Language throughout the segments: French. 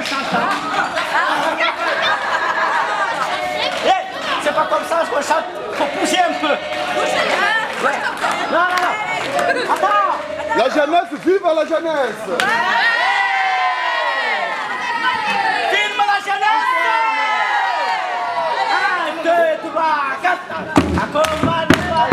chante. Hey, c'est pas comme ça qu'on chante, faut pousser un peu. Ouais. Non, non, non. Attends. La jeunesse, vive la jeunesse. Filme la jeunesse. 1, 2, 3, 4. Accompagne-moi.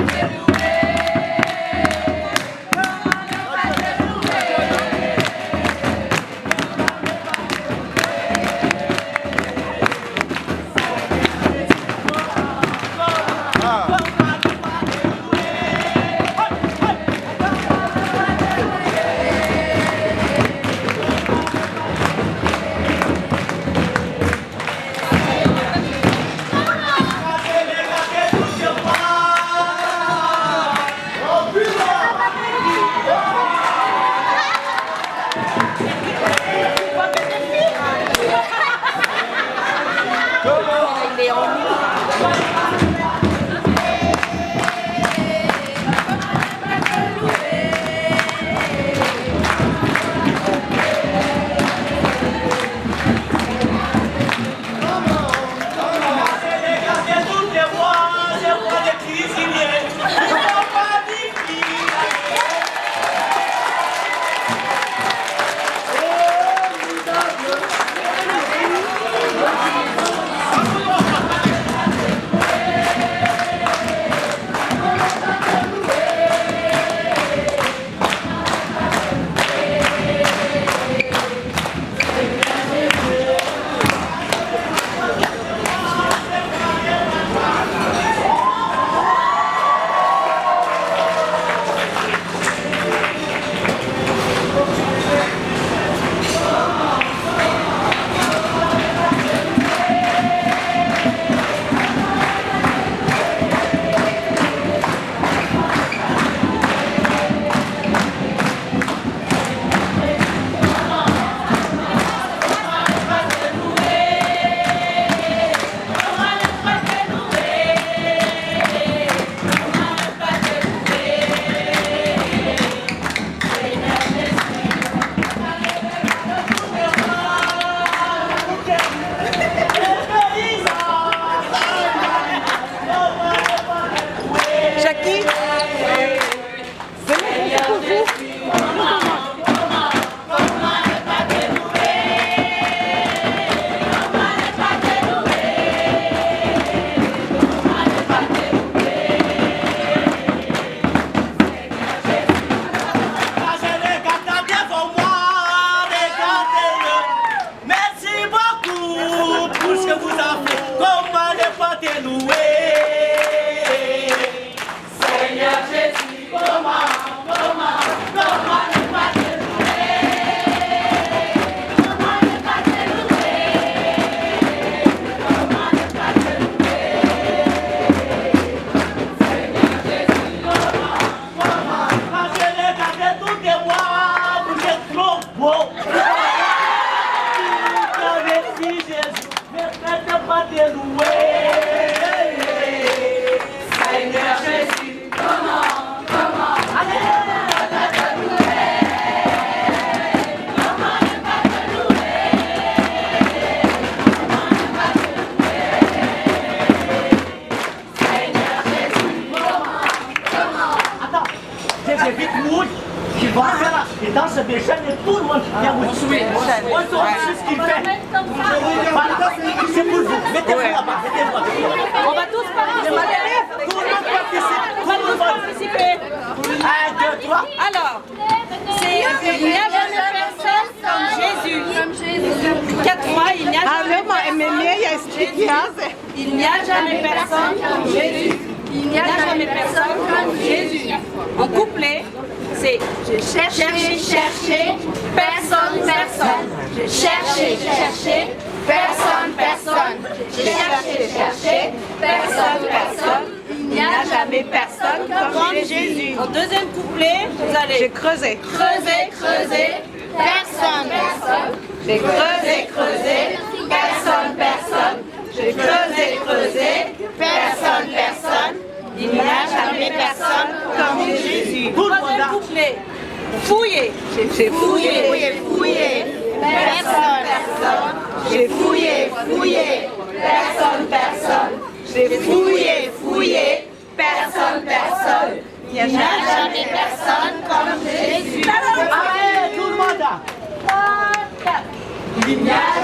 Et dans ce déchaîne, tout le monde vient vous suivre. On saura ce qu'il fait. Voilà, c'est pour vous. Mettez-vous là-bas, mettez-vous là-bas. On va tous participer. Tout le monde participe. On va tous participer. 1, 2, 3. Alors, il n'y a jamais personne comme Jésus. 4 fois, il n'y a il n'y a jamais personne comme Jésus. Il n'y a jamais personne comme Jésus. En couplet, c'est je cherchais, personne, personne. Je cherchais, personne, personne. Je cherchais, personne, personne. Il n'y a jamais personne comme Jésus. En deuxième couplet, vous allez. J'ai creusé. Creuser, personne, personne. J'ai creusé, personne, personne. J'ai creusé, personne, personne. Il n'y a jamais personne comme Jésus. Troisième couplet. Fouiller. J'ai fouillé. Personne, personne. J'ai fouillé, fouillé, personne, personne. Il n'y a jamais personne comme Jésus. Allez, tout le monde. Il n'y a